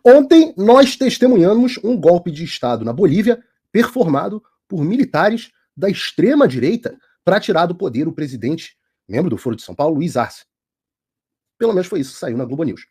Ontem nós testemunhamos um golpe de Estado na Bolívia performado por militares da extrema-direita para tirar do poder o presidente, membro do Foro de São Paulo, Luiz Arce. Pelo menos foi isso que saiu na Globo News.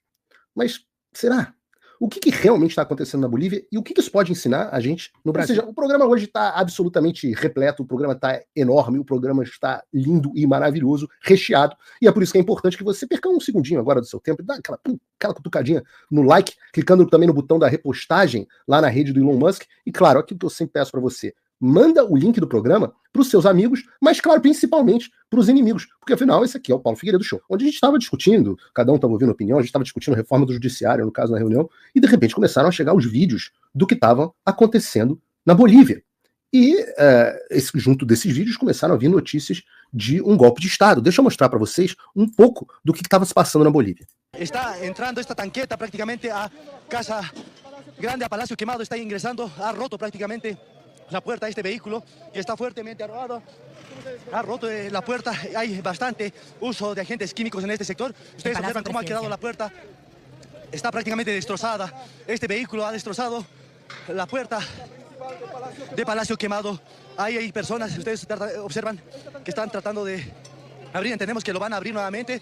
Mas será? O que realmente está acontecendo na Bolívia e o que isso pode ensinar a gente no Brasil? Ou seja, o programa hoje está absolutamente repleto, o programa está enorme, o programa está lindo e maravilhoso, recheado, e é por isso que é importante que você perca um segundinho agora do seu tempo e dá aquela cutucadinha no like, clicando também no botão da repostagem lá na rede do Elon Musk, e claro, aquilo que eu sempre peço para você, manda o link do programa para os seus amigos, mas claro, principalmente para os inimigos, porque afinal esse aqui é o Paulo Figueiredo Show, onde a gente estava discutindo, cada um estava ouvindo opinião, a gente estava discutindo a reforma do judiciário, no caso na reunião, e de repente começaram a chegar os vídeos do que estava acontecendo na Bolívia. E junto desses vídeos começaram a vir notícias de um golpe de Estado. Deixa eu mostrar para vocês um pouco do que estava se passando na Bolívia. Está entrando esta tanqueta praticamente a Casa Grande, a Palacio Quemado, está ingressando, ha roto prácticamente la puerta de este vehículo, que está fuertemente arrugado. Ha roto la puerta, hay bastante uso de agentes químicos en este sector. Ustedes observan cómo ha quedado la puerta, está prácticamente destrozada. Este vehículo ha destrozado la puerta de Palacio Quemado. Ahí hay personas, ustedes observan que están tratando de abrir, entendemos que lo van a abrir nuevamente.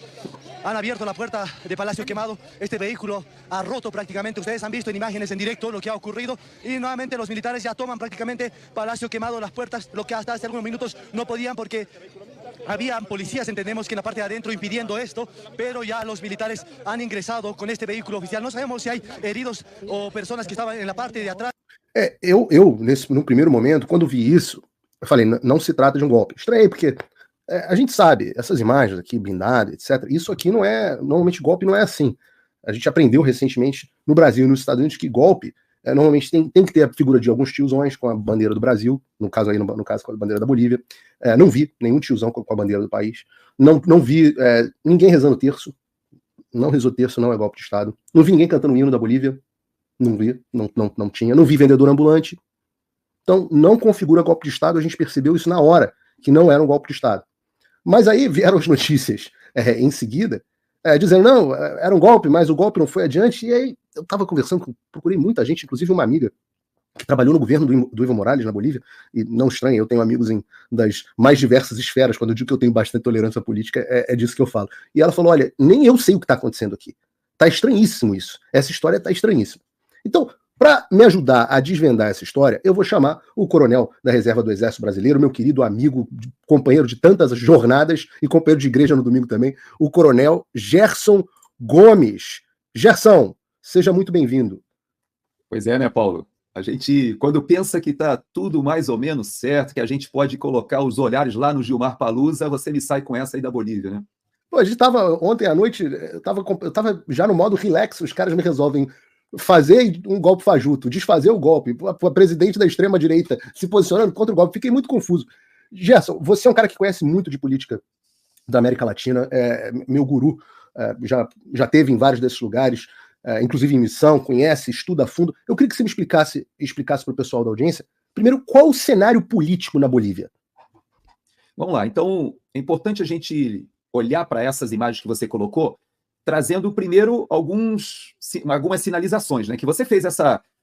Han abierto la puerta de Palacio Quemado. Este vehículo ha roto prácticamente. Ustedes han visto en imágenes en directo lo que ha ocurrido. Y nuevamente los militares ya toman prácticamente Palacio Quemado, las puertas, lo que hasta hace algunos minutos no podían porque habían policías, entendemos que en la parte de adentro impidiendo esto, pero ya los militares han ingresado con este vehículo oficial. No sabemos si hay heridos o personas que estaban en la parte de atrás. No primeiro momento, quando vi isso, eu falei, não se trata de um golpe. Estranhei, porque a gente sabe, essas imagens aqui, blindadas, etc., isso aqui não é, normalmente golpe não é assim. A gente aprendeu recentemente no Brasil e nos Estados Unidos que golpe, normalmente tem que ter a figura de alguns tiozões com a bandeira do Brasil, no caso aí, no caso com a bandeira da Bolívia. Não vi nenhum tiozão com a bandeira do país. Não vi ninguém rezando terço. Não rezou terço, não é golpe de Estado. Não vi ninguém cantando o hino da Bolívia. Não vi, não tinha. Não vi vendedor ambulante. Então, não configura golpe de Estado, a gente percebeu isso na hora, que não era um golpe de Estado. Mas aí vieram as notícias em seguida, dizendo, não, era um golpe, mas o golpe não foi adiante, e aí eu estava conversando, procurei muita gente, inclusive uma amiga que trabalhou no governo do Evo Morales na Bolívia, e não estranha, eu tenho amigos das mais diversas esferas, quando eu digo que eu tenho bastante tolerância política, é disso que eu falo. E ela falou, olha, nem eu sei o que está acontecendo aqui. Está estranhíssimo isso. Essa história está estranhíssima. Então, para me ajudar a desvendar essa história, eu vou chamar o coronel da Reserva do Exército Brasileiro, meu querido amigo, companheiro de tantas jornadas e companheiro de igreja no domingo também, o coronel Gerson Gomes. Gerson, seja muito bem-vindo. Pois é, né, Paulo? A gente, quando pensa que está tudo mais ou menos certo, que a gente pode colocar os olhares lá no Gilmar Palusa, você me sai com essa aí da Bolívia, né? Pô, a gente estava ontem à noite, eu tava já no modo relax, os caras me resolvem fazer um golpe fajuto, desfazer o golpe, o presidente da extrema-direita se posicionando contra o golpe, fiquei muito confuso. Gerson, você é um cara que conhece muito de política da América Latina, meu guru, já teve em vários desses lugares, inclusive em missão, conhece, estuda a fundo. Eu queria que você me explicasse para o pessoal da audiência, primeiro, qual o cenário político na Bolívia? Vamos lá, então é importante a gente olhar para essas imagens que você colocou, trazendo primeiro algumas sinalizações, né? Que você fez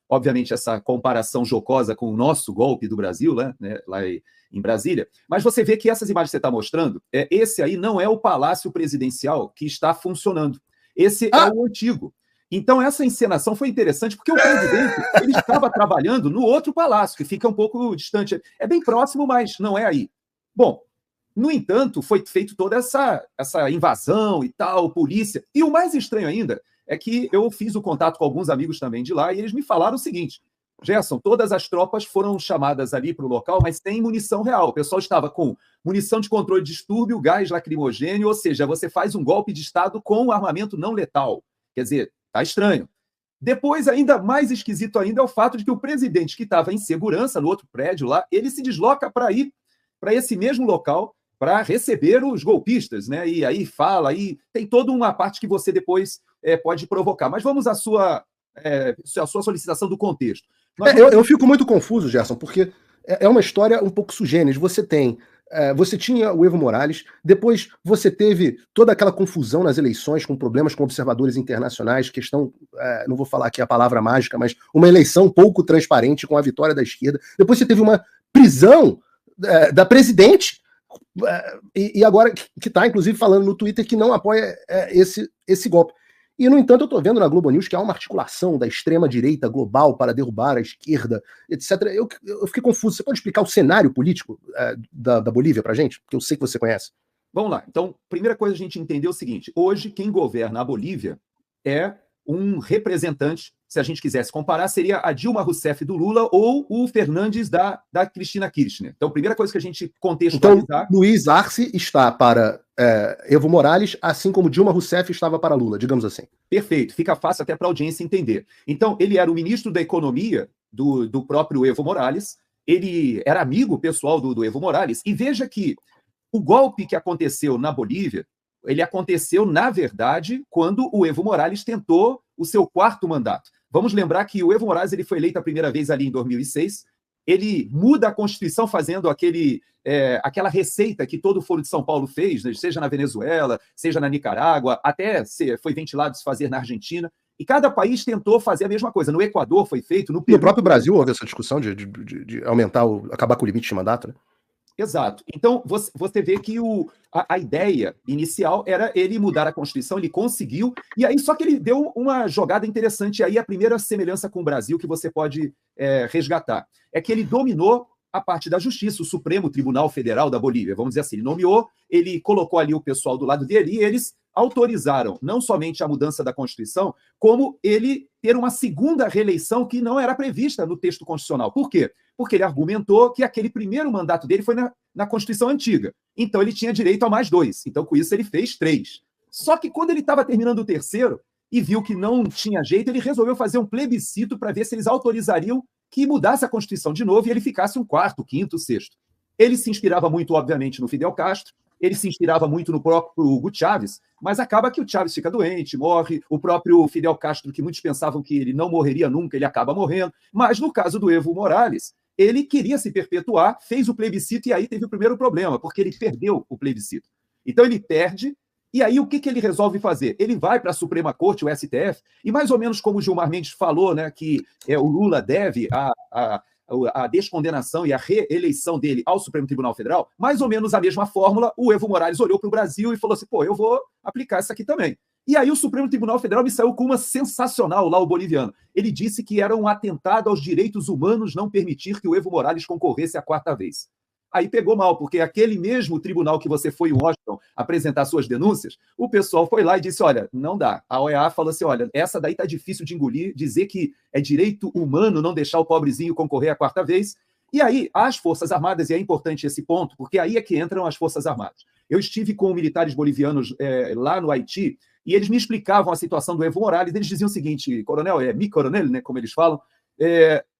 obviamente, essa comparação jocosa com o nosso golpe do Brasil, né, lá em Brasília, mas você vê que essas imagens que você está mostrando, esse aí não é o Palácio Presidencial que está funcionando. Esse é o antigo. Então, essa encenação foi interessante, porque o presidente ele estava trabalhando no outro palácio, que fica um pouco distante. É bem próximo, mas não é aí. Bom, no entanto, foi feita toda essa invasão e tal, polícia. E o mais estranho ainda é que eu fiz o contato com alguns amigos também de lá e eles me falaram o seguinte, Gerson, todas as tropas foram chamadas ali para o local, mas tem munição real. O pessoal estava com munição de controle de distúrbio, gás lacrimogêneo, ou seja, você faz um golpe de Estado com armamento não letal. Quer dizer, tá estranho. Depois, ainda mais esquisito ainda, é o fato de que o presidente que estava em segurança no outro prédio lá, ele se desloca para ir para esse mesmo local para receber os golpistas, né? E aí fala, aí tem toda uma parte que você depois pode provocar. Mas vamos à sua solicitação do contexto. Eu fico muito confuso, Gerson, porque é uma história um pouco sui generis. Você tem você tinha o Evo Morales, depois você teve toda aquela confusão nas eleições, com problemas com observadores internacionais, questão, não vou falar aqui a palavra mágica, mas uma eleição pouco transparente com a vitória da esquerda. Depois você teve uma prisão da presidente, e agora que está, inclusive, falando no Twitter que não apoia esse golpe. E, no entanto, eu estou vendo na Globo News que há uma articulação da extrema-direita global para derrubar a esquerda, etc. Eu fiquei confuso. Você pode explicar o cenário político da Bolívia para a gente? Que eu sei que você conhece. Vamos lá. Então, primeira coisa a gente entender é o seguinte. Hoje, quem governa a Bolívia é um representante, se a gente quisesse comparar, seria a Dilma Rousseff do Lula ou o Fernandes da Cristina Kirchner. Então, primeira coisa que a gente contextualizar... Então, Luiz Arce está para Evo Morales, assim como Dilma Rousseff estava para Lula, digamos assim. Perfeito, fica fácil até para a audiência entender. Então, ele era o ministro da Economia do próprio Evo Morales, ele era amigo pessoal do Evo Morales, e veja que o golpe que aconteceu na Bolívia, ele aconteceu, na verdade, quando o Evo Morales tentou o seu 4º mandato. Vamos lembrar que o Evo Morales ele foi eleito a primeira vez ali em 2006, ele muda a Constituição fazendo aquela receita que todo o Foro de São Paulo fez, seja na Venezuela, seja na Nicarágua, até foi ventilado se fazer na Argentina, e cada país tentou fazer a mesma coisa. No Equador foi feito, no Peru... No próprio Brasil houve essa discussão de aumentar, acabar com o limite de mandato, né? Exato. Então, você vê que a ideia inicial era ele mudar a Constituição, ele conseguiu, e aí só que ele deu uma jogada interessante, aí a primeira semelhança com o Brasil que você pode resgatar, é que ele dominou a parte da justiça, o Supremo Tribunal Federal da Bolívia, vamos dizer assim, ele nomeou, ele colocou ali o pessoal do lado dele, e eles autorizaram não somente a mudança da Constituição, como ele ter uma segunda reeleição que não era prevista no texto constitucional. Por quê? Porque ele argumentou que aquele primeiro mandato dele foi na Constituição antiga. Então, ele tinha direito a mais 2. Então, com isso, ele fez 3. Só que quando ele estava terminando o terceiro e viu que não tinha jeito, ele resolveu fazer um plebiscito para ver se eles autorizariam que mudasse a Constituição de novo e ele ficasse um 4º, 5º, 6º. Ele se inspirava muito, obviamente, no Fidel Castro, ele se inspirava muito no próprio Hugo Chávez, mas acaba que o Chávez fica doente, morre, o próprio Fidel Castro, que muitos pensavam que ele não morreria nunca, ele acaba morrendo, mas no caso do Evo Morales, ele queria se perpetuar, fez o plebiscito e aí teve o primeiro problema, porque ele perdeu o plebiscito. Então ele perde, e aí o que ele resolve fazer? Ele vai para a Suprema Corte, o STF, e mais ou menos como o Gilmar Mendes falou, né, que o Lula deve a descondenação e a reeleição dele ao Supremo Tribunal Federal, mais ou menos a mesma fórmula, o Evo Morales olhou para o Brasil e falou assim, eu vou aplicar isso aqui também. E aí o Supremo Tribunal Federal me saiu com uma sensacional lá, o boliviano. Ele disse que era um atentado aos direitos humanos não permitir que o Evo Morales concorresse a 4ª vez. Aí pegou mal, porque aquele mesmo tribunal que você foi em Washington apresentar suas denúncias, o pessoal foi lá e disse, olha, não dá. A OEA falou assim, olha, essa daí tá difícil de engolir, dizer que é direito humano não deixar o pobrezinho concorrer a 4ª vez. E aí, as Forças Armadas, e é importante esse ponto, porque aí é que entram as Forças Armadas. Eu estive com militares bolivianos lá no Haiti, e eles me explicavam a situação do Evo Morales, eles diziam o seguinte, coronel, mi-coronel, né, como eles falam,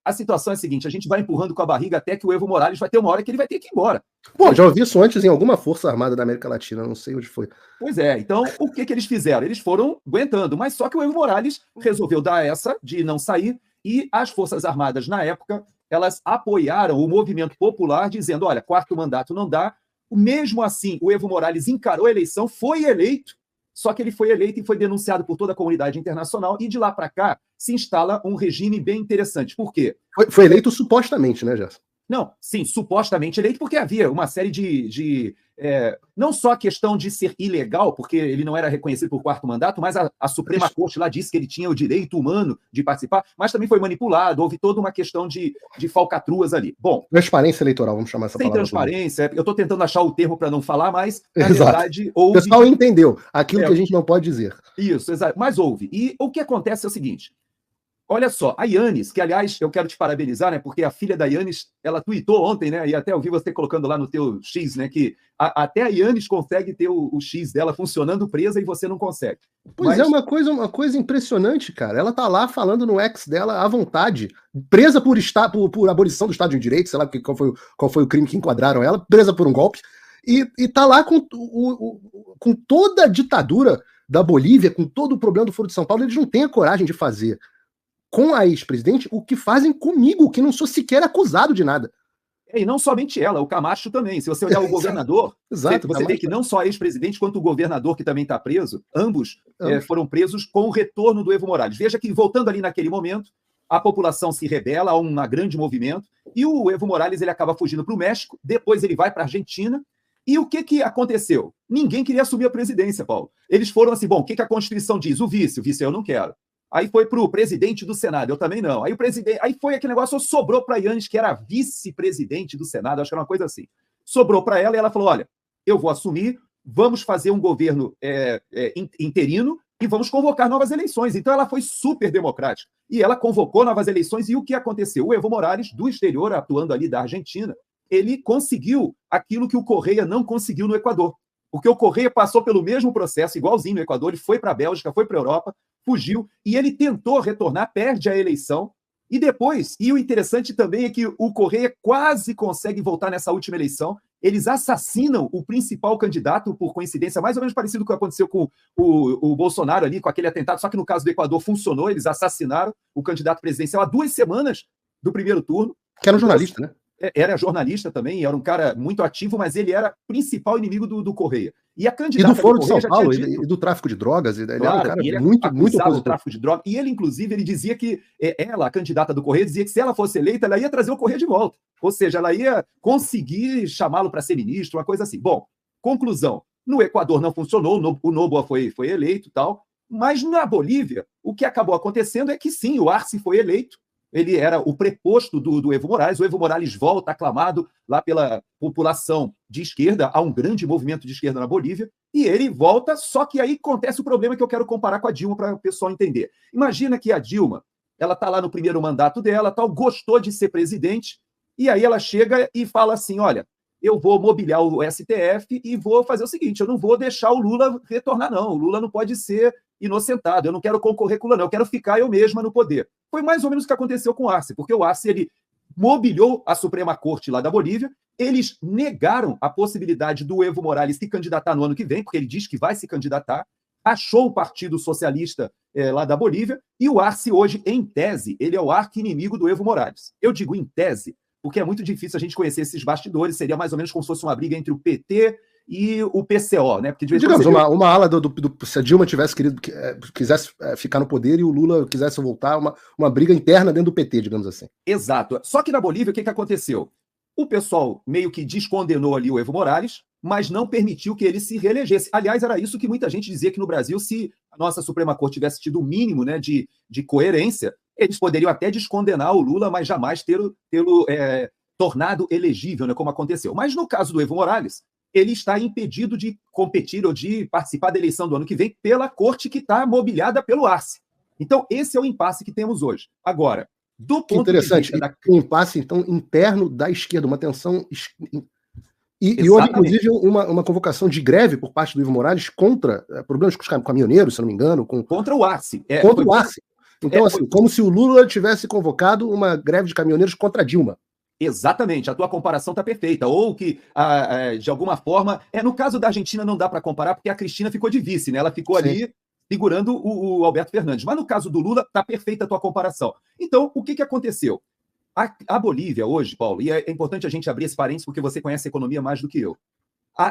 a situação é a seguinte, a gente vai empurrando com a barriga até que o Evo Morales vai ter uma hora que ele vai ter que ir embora. Já ouvi isso antes em alguma Força Armada da América Latina, não sei onde foi. Pois é, então o que eles fizeram? Eles foram aguentando, mas só que o Evo Morales resolveu dar essa de não sair, e as Forças Armadas, na época, elas apoiaram o movimento popular, dizendo, olha, 4º mandato não dá. Mesmo assim, o Evo Morales encarou a eleição, foi eleito, só que ele foi eleito e foi denunciado por toda a comunidade internacional, e de lá para cá se instala um regime bem interessante. Por quê? Foi eleito supostamente, né, Gerson? Não, sim, supostamente eleito, porque havia uma série não só a questão de ser ilegal, porque ele não era reconhecido por 4º mandato, mas a Suprema Corte lá disse que ele tinha o direito humano de participar, mas também foi manipulado, houve toda uma questão de falcatruas ali. Bom, transparência eleitoral, vamos chamar essa palavra. Sem transparência, eu estou tentando achar o termo para não falar, mas, na verdade, houve... O pessoal entendeu aquilo que a gente não pode dizer. Isso, exato, mas houve. E o que acontece é o seguinte, olha só, a Yannis, que aliás eu quero te parabenizar, né, porque a filha da Yannis, ela tweetou ontem, né, e até eu vi você colocando lá no teu X, né, que até a Yannis consegue ter o X dela funcionando presa e você não consegue. Pois é, uma coisa impressionante, cara. Ela tá lá falando no X dela à vontade, presa por abolição do Estado de Direito, sei lá qual foi o crime que enquadraram ela, presa por um golpe, e tá lá com toda a ditadura da Bolívia, com todo o problema do Foro de São Paulo, eles não têm a coragem de fazer com a ex-presidente o que fazem comigo, que não sou sequer acusado de nada. E não somente ela, o Camacho também. Se você olhar o governador, você vê que não só ex-presidente, quanto o governador, que também está preso, ambos foram presos com o retorno do Evo Morales. Veja que, voltando ali naquele momento, a população se rebela, há um grande movimento, e o Evo Morales ele acaba fugindo para o México, depois ele vai para a Argentina, e o que aconteceu? Ninguém queria assumir a presidência, Paulo. Eles foram assim, bom, o que a Constituição diz? O vice eu não quero. Aí foi para o presidente do Senado, eu também não. Aí foi aquele negócio, sobrou para a Yannis, que era vice-presidente do Senado, acho que era uma coisa assim. Sobrou para ela e ela falou, olha, eu vou assumir, vamos fazer um governo interino e vamos convocar novas eleições. Então ela foi super democrática. E ela convocou novas eleições e o que aconteceu? O Evo Morales, do exterior, atuando ali da Argentina, ele conseguiu aquilo que o Correia não conseguiu no Equador. Porque o Correia passou pelo mesmo processo, igualzinho no Equador, ele foi para a Bélgica, foi para a Europa, fugiu, e ele tentou retornar, perde a eleição, e depois, e o interessante também é que o Correia quase consegue voltar nessa última eleição, eles assassinam o principal candidato, por coincidência, mais ou menos parecido com o que aconteceu com o Bolsonaro ali, com aquele atentado, só que no caso do Equador funcionou, eles assassinaram o candidato presidencial há 2 semanas do primeiro turno. Que era um jornalista, né? Era jornalista também, era um cara muito ativo, mas ele era principal inimigo do Correia. E a candidata do Foro de São Paulo, e do tráfico de drogas, ele era um cara muito opositor. Do tráfico de drogas, e ele, inclusive, ele dizia que ela, a candidata do Correia, dizia que se ela fosse eleita, ela ia trazer o Correia de volta. Ou seja, ela ia conseguir chamá-lo para ser ministro, uma coisa assim. Bom, conclusão, no Equador não funcionou, o Noboa foi eleito e tal, mas na Bolívia, o que acabou acontecendo é que sim, o Arce foi eleito, ele era o preposto do Evo Morales. O Evo Morales volta aclamado lá pela população de esquerda, há um grande movimento de esquerda na Bolívia, e ele volta, só que aí acontece o problema que eu quero comparar com a Dilma para o pessoal entender. Imagina que a Dilma, ela está lá no primeiro mandato dela, tal, gostou de ser presidente, e aí ela chega e fala assim, olha, eu vou mobiliar o STF e vou fazer o seguinte, eu não vou deixar o Lula retornar, não. O Lula não pode ser inocentado, eu não quero concorrer com o Lula, não, eu quero ficar eu mesma no poder. Foi mais ou menos o que aconteceu com o Arce, porque o Arce, ele mobiliou a Suprema Corte lá da Bolívia, eles negaram a possibilidade do Evo Morales se candidatar no ano que vem, porque ele diz que vai se candidatar, achou o Partido Socialista lá da Bolívia, e o Arce hoje, em tese, ele é o arqui-inimigo do Evo Morales. Eu digo em tese, porque é muito difícil a gente conhecer esses bastidores, seria mais ou menos como se fosse uma briga entre o PT e o PCO, né? Porque de vez digamos, uma ala se a Dilma quisesse ficar no poder e o Lula quisesse voltar, uma briga interna dentro do PT, digamos assim. Exato. Só que na Bolívia, o que aconteceu? O pessoal meio que descondenou ali o Evo Morales, mas não permitiu que ele se reelegesse. Aliás, era isso que muita gente dizia que no Brasil, se a nossa Suprema Corte tivesse tido o mínimo, né, de coerência, eles poderiam até descondenar o Lula, mas jamais tê-lo tornado elegível, né, como aconteceu. Mas no caso do Evo Morales, ele está impedido de competir ou de participar da eleição do ano que vem pela corte que está mobiliada pelo Arce. Então, esse é o impasse que temos hoje. Agora, do ponto interessante, de vista um impasse, então, interno da esquerda, uma tensão... E houve, inclusive, uma convocação de greve por parte do Evo Morales contra problemas com os caminhoneiros, se não me engano. Contra o Arce. Contra o Arce. Então, assim, como se o Lula tivesse convocado uma greve de caminhoneiros contra a Dilma. Exatamente, a tua comparação está perfeita. Ou que, de alguma forma... no caso da Argentina não dá para comparar, porque a Cristina ficou de vice, né? Ela ficou ali segurando o Alberto Fernandes. Mas no caso do Lula, está perfeita a tua comparação. Então, o que aconteceu? A Bolívia hoje, Paulo, e é importante a gente abrir esse parênteses, porque você conhece a economia mais do que eu.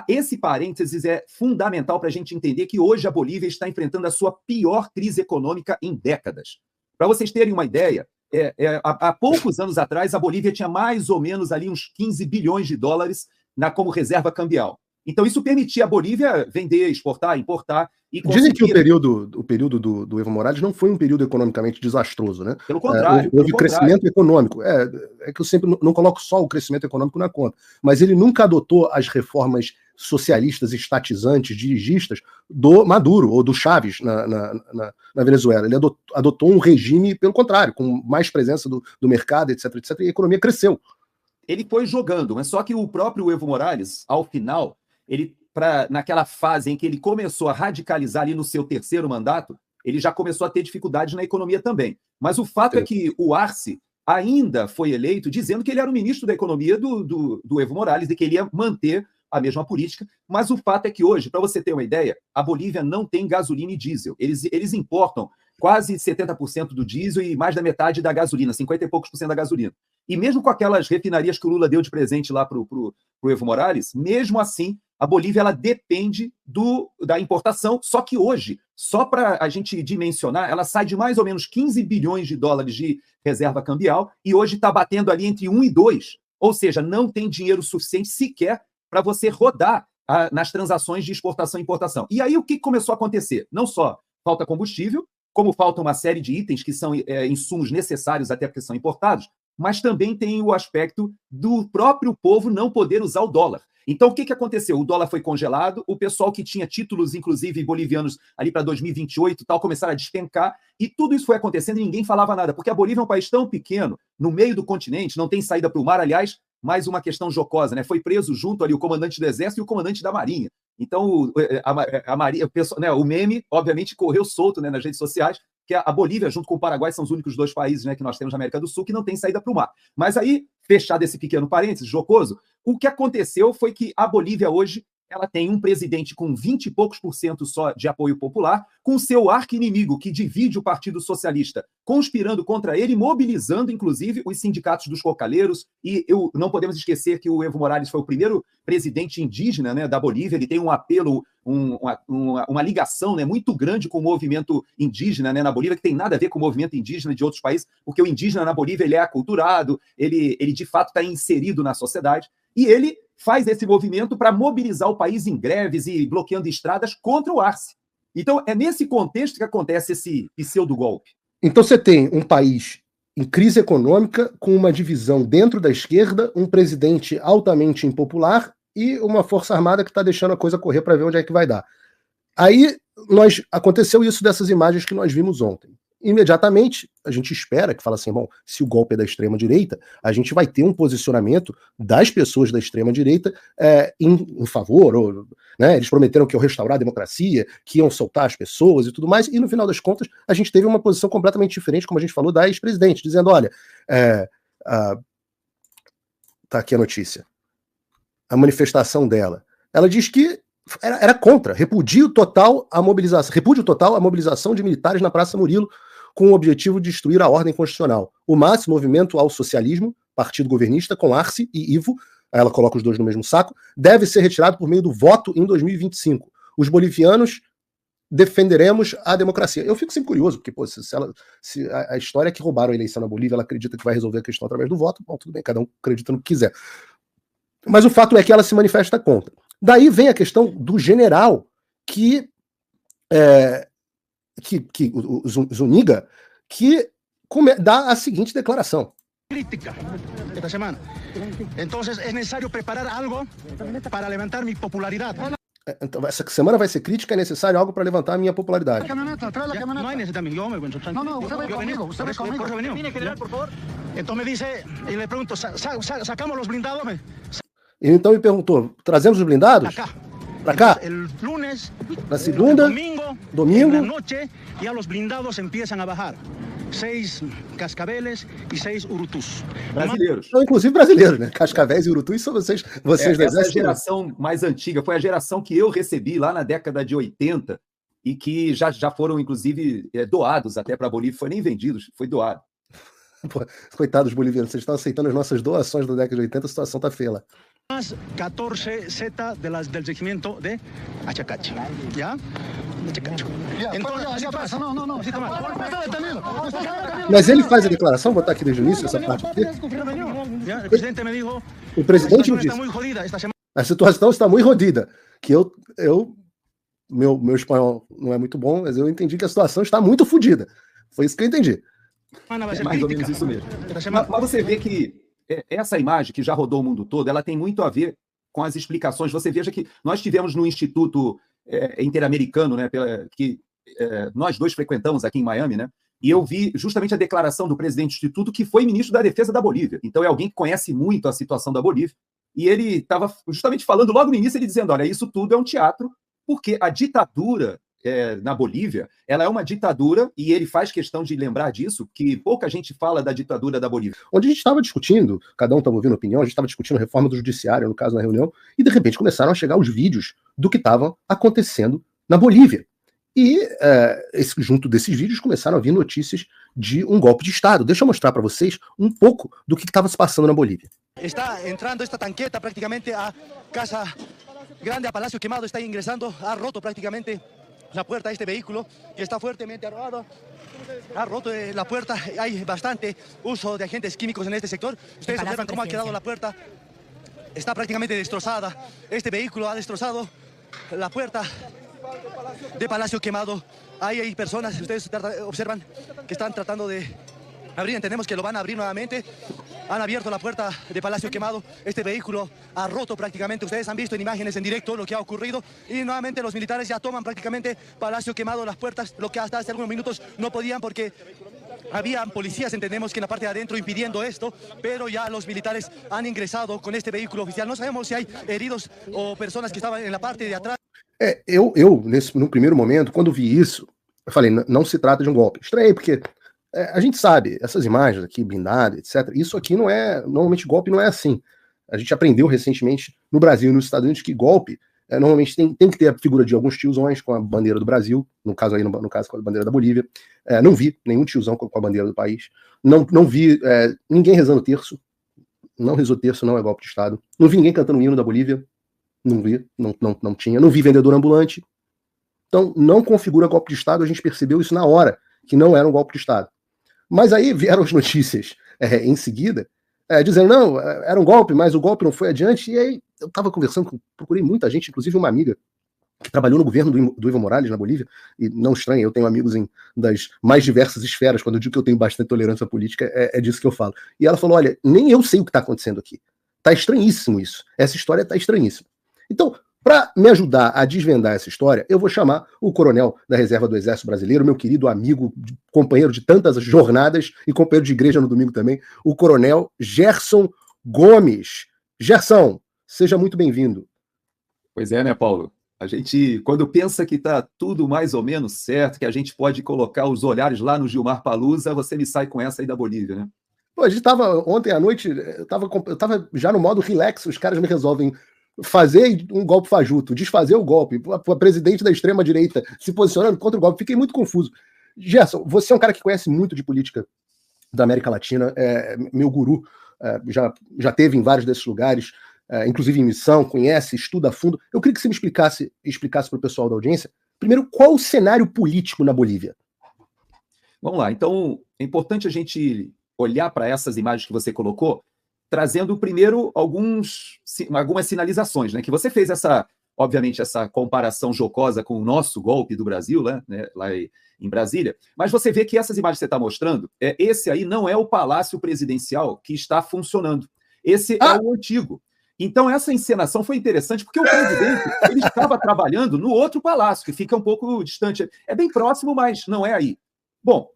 Esse parênteses é fundamental para a gente entender que hoje a Bolívia está enfrentando a sua pior crise econômica em décadas. Para vocês terem uma ideia, há poucos anos atrás, a Bolívia tinha mais ou menos ali uns 15 bilhões de dólares como reserva cambial. Então, isso permitia a Bolívia vender, exportar, importar. E dizem que o período do Evo Morales não foi um período economicamente desastroso, né? Pelo contrário. Houve crescimento econômico. É que eu sempre não coloco só o crescimento econômico na conta, mas ele nunca adotou as reformas socialistas, estatizantes, dirigistas do Maduro ou do Chávez na Venezuela. Ele adotou um regime, pelo contrário, com mais presença do mercado, etc, etc, e a economia cresceu. Ele foi jogando, mas só que o próprio Evo Morales, ao final, naquela fase em que ele começou a radicalizar ali no seu terceiro mandato, ele já começou a ter dificuldades na economia também. Mas o fato é que o Arce ainda foi eleito dizendo que ele era o ministro da economia do Evo Morales e que ele ia manter a mesma política. Mas o fato é que hoje, para você ter uma ideia, a Bolívia não tem gasolina e diesel. Eles importam quase 70% do diesel e mais da metade da gasolina, 50 e poucos por cento da gasolina. E mesmo com aquelas refinarias que o Lula deu de presente lá para o Evo Morales, mesmo assim, a Bolívia ela depende da importação, só que hoje, só para a gente dimensionar, ela sai de mais ou menos 15 bilhões de dólares de reserva cambial e hoje está batendo ali entre 1 e 2, ou seja, não tem dinheiro suficiente sequer para você rodar nas transações de exportação e importação. E aí o que começou a acontecer? Não só falta combustível, como falta uma série de itens que são insumos necessários até porque são importados, mas também tem o aspecto do próprio povo não poder usar o dólar. Então, o que aconteceu? O dólar foi congelado, o pessoal que tinha títulos, inclusive bolivianos, ali para 2028 tal, começaram a despencar, e tudo isso foi acontecendo e ninguém falava nada, porque a Bolívia é um país tão pequeno, no meio do continente, não tem saída para o mar, aliás, mais uma questão jocosa, né? Foi preso junto ali o comandante do Exército e o comandante da Marinha. Então, a Marinha, o meme, obviamente, correu solto, né, nas redes sociais, que a Bolívia, junto com o Paraguai, são os únicos 2 países, né, que nós temos na América do Sul que não tem saída para o mar. Mas aí, fechado esse pequeno parênteses, jocoso, o que aconteceu foi que a Bolívia hoje ela tem um presidente com 20 e poucos por cento só de apoio popular, com seu arqui-inimigo, que divide o Partido Socialista, conspirando contra ele, mobilizando, inclusive, os sindicatos dos cocaleiros. E não podemos esquecer que o Evo Morales foi o primeiro presidente indígena, né, da Bolívia. Ele tem um apelo, uma ligação, né, muito grande com o movimento indígena, né, na Bolívia, que tem nada a ver com o movimento indígena de outros países, porque o indígena na Bolívia ele é aculturado, ele de fato está inserido na sociedade, e ele faz esse movimento para mobilizar o país em greves e bloqueando estradas contra o Arce. Então, é nesse contexto que acontece esse pseudo-golpe. Então você tem um país em crise econômica, com uma divisão dentro da esquerda, um presidente altamente impopular e uma força armada que está deixando a coisa correr para ver onde é que vai dar. Aí aconteceu isso dessas imagens que nós vimos ontem. Imediatamente, a gente espera que fala assim, bom, se o golpe é da extrema-direita, a gente vai ter um posicionamento das pessoas da extrema-direita em favor, né, eles prometeram que iam restaurar a democracia, que iam soltar as pessoas e tudo mais, e no final das contas, a gente teve uma posição completamente diferente, como a gente falou, da ex-presidente, dizendo, olha, tá aqui a notícia, a manifestação dela, ela diz que era contra, repúdio total a mobilização de militares na Praça Murilo, com o objetivo de destruir a ordem constitucional. O MAS, Movimento ao Socialismo, partido governista, com Arce e Ivo, ela coloca os dois no mesmo saco, deve ser retirado por meio do voto em 2025. Os bolivianos defenderemos a democracia. Eu fico sempre curioso, porque se a história é que roubaram a eleição na Bolívia, ela acredita que vai resolver a questão através do voto, bom, tudo bem, cada um acredita no que quiser. Mas o fato é que ela se manifesta contra. Daí vem a questão do general que o Zuniga, que dá a seguinte declaração. Crítica esta semana. Entonces es necesario preparar algo para levantar mi popularidad. Então, essa semana vai ser crítica, é necessário algo para levantar a minha popularidade. No hay necesidad, yo me encuentro tranquilo. No, usted ve conmigo. Tiene general, por favor. Entonces me dice, y le pregunto, ¿sacamos los blindados? Ele então me perguntou, trazemos os blindados? Para cá? El lunes, na segunda, domingo, en la noche, ya los blindados empiezan a bajar. 6 cascabeles e 6 urutus. Brasileiros. Então, inclusive brasileiros, né? Cascavéis e urutus são vocês essa geração mais antiga, foi a geração que eu recebi lá na década de 80 e que já foram, inclusive, doados até para a Bolívia, foi nem vendidos, foi doado. Pô, coitados bolivianos, vocês estão aceitando as nossas doações da década de 80, a situação tá feia lá. Más 14 Z del regimiento de Achacachi. ¿Ya? Achacachi. Entonces, no. Mas ele faz a declaração, vou botar aqui desde o início essa parte aqui. O presidente me dijo, o presidente me disse, a situação está muito rodida, que meu espanhol não é muito bom, mas eu entendi que a situação está muito fodida. Foi isso que eu entendi. É mais ou menos isso mesmo. Mas você vê que essa imagem que já rodou o mundo todo, ela tem muito a ver com as explicações. Você veja que nós tivemos no Instituto Interamericano, né, que nós dois frequentamos aqui em Miami, né, e eu vi justamente a declaração do presidente do Instituto, que foi ministro da Defesa da Bolívia. Então é alguém que conhece muito a situação da Bolívia. E ele estava justamente falando logo no início, ele dizendo, olha, isso tudo é um teatro, porque a ditadura na Bolívia, ela é uma ditadura, e ele faz questão de lembrar disso, que pouca gente fala da ditadura da Bolívia. Onde a gente estava discutindo, cada um estava ouvindo opinião, a gente estava discutindo a reforma do judiciário, no caso, na reunião, e de repente começaram a chegar os vídeos do que estava acontecendo na Bolívia. E junto desses vídeos começaram a vir notícias de um golpe de Estado. Deixa eu mostrar para vocês um pouco do que estava se passando na Bolívia. Está entrando esta tanqueta prácticamente a Casa Grande, a Palacio Quemado, está ingresando, ha roto prácticamente la puerta de este vehículo que está fuertemente armado. Ha roto la puerta, hay bastante uso de agentes químicos en este sector. Ustedes observan cómo ha quedado la puerta, está prácticamente destrozada. Este vehículo ha destrozado la puerta de Palacio Quemado. Ahí hay personas, ustedes observan que están tratando de abrir, entendemos que lo van a abrir nuevamente. Han abierto la puerta de Palacio Quemado. Este vehículo ha roto prácticamente. Ustedes han visto en imágenes en directo lo que ha ocurrido. Y nuevamente los militares ya toman prácticamente Palacio Quemado, las puertas, lo que hasta hace algunos minutos no podían porque habían policías, entendemos que en la parte de adentro impidiendo esto, pero ya los militares han ingresado con este vehículo oficial. No sabemos si hay heridos o personas que estaban en la parte de atrás. No primeiro momento, quando vi isso, eu falei, não se trata de um golpe. Estranhei, porque a gente sabe, essas imagens aqui, blindadas, etc., isso aqui não é, normalmente golpe não é assim. A gente aprendeu recentemente no Brasil e nos Estados Unidos que golpe, normalmente tem que ter a figura de alguns tiozões com a bandeira do Brasil, no caso aí, no caso com a bandeira da Bolívia. Não vi nenhum tiozão com a bandeira do país. Não vi ninguém rezando terço. Não rezou terço, não é golpe de Estado. Não vi ninguém cantando o hino da Bolívia. Não vi, não tinha. Não vi vendedor ambulante. Então, não configura golpe de Estado. A gente percebeu isso na hora, que não era um golpe de Estado. Mas aí vieram as notícias em seguida, dizendo, não, era um golpe, mas o golpe não foi adiante. E aí eu estava conversando, procurei muita gente, inclusive uma amiga que trabalhou no governo do Evo Morales na Bolívia, e não estranha, eu tenho amigos das mais diversas esferas. Quando eu digo que eu tenho bastante tolerância política, é disso que eu falo. E ela falou, olha, nem eu sei o que está acontecendo aqui. Está estranhíssimo isso. Essa história está estranhíssima. Então, para me ajudar a desvendar essa história, eu vou chamar o coronel da Reserva do Exército Brasileiro, meu querido amigo, companheiro de tantas jornadas e companheiro de igreja no domingo também, o coronel Gerson Gomes. Gerson, seja muito bem-vindo. Pois é, né, Paulo? A gente, quando pensa que está tudo mais ou menos certo, que a gente pode colocar os olhares lá no Gilmar Palusa, você me sai com essa aí da Bolívia, né? Pô, a gente estava ontem à noite, eu tava já no modo relax, os caras me resolvem fazer um golpe fajuto, desfazer o golpe, a presidente da extrema-direita se posicionando contra o golpe. Fiquei muito confuso. Gerson, você é um cara que conhece muito de política da América Latina, meu guru, já teve em vários desses lugares, inclusive em missão, conhece, estuda a fundo. Eu queria que você me explicasse para o pessoal da audiência, primeiro, qual o cenário político na Bolívia? Vamos lá, então é importante a gente olhar para essas imagens que você colocou, trazendo primeiro algumas sinalizações, né? Que você fez obviamente, essa comparação jocosa com o nosso golpe do Brasil, né, lá em Brasília, mas você vê que essas imagens que você está mostrando, esse aí não é o Palácio Presidencial que está funcionando. Esse é o antigo. Então, essa encenação foi interessante, porque o presidente ele estava trabalhando no outro palácio, que fica um pouco distante. É bem próximo, mas não é aí. Bom,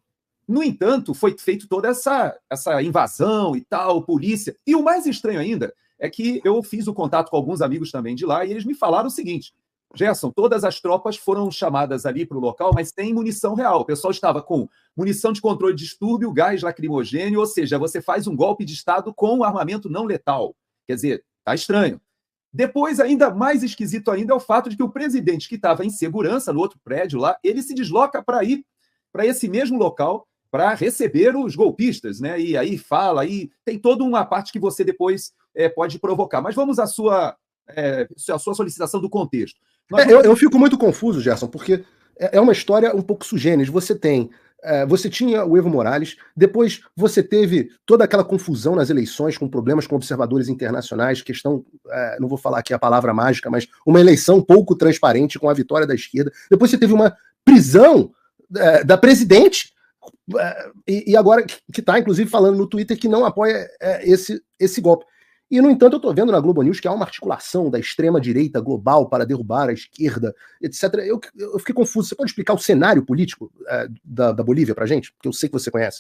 no entanto, foi feita toda essa invasão e tal, polícia. E o mais estranho ainda é que eu fiz o contato com alguns amigos também de lá e eles me falaram o seguinte, Gerson, todas as tropas foram chamadas ali para o local, mas tem munição real. O pessoal estava com munição de controle de distúrbio, gás lacrimogêneo, ou seja, você faz um golpe de Estado com armamento não letal. Quer dizer, tá estranho. Depois, ainda mais esquisito ainda, é o fato de que o presidente que estava em segurança no outro prédio lá, ele se desloca para ir para esse mesmo local para receber os golpistas, né? E aí fala, aí tem toda uma parte que você depois pode provocar. Mas vamos à sua solicitação do contexto. Eu fico muito confuso, Gerson, porque é uma história um pouco sugênis. Você tinha o Evo Morales, depois você teve toda aquela confusão nas eleições, com problemas com observadores internacionais, questão, não vou falar aqui a palavra mágica, mas uma eleição pouco transparente com a vitória da esquerda. Depois você teve uma prisão da presidente, e agora que está, inclusive, falando no Twitter que não apoia esse golpe. E, no entanto, eu estou vendo na Globo News que há uma articulação da extrema-direita global para derrubar a esquerda, etc. Eu fiquei confuso. Você pode explicar o cenário político da Bolívia para a gente? Que eu sei que você conhece.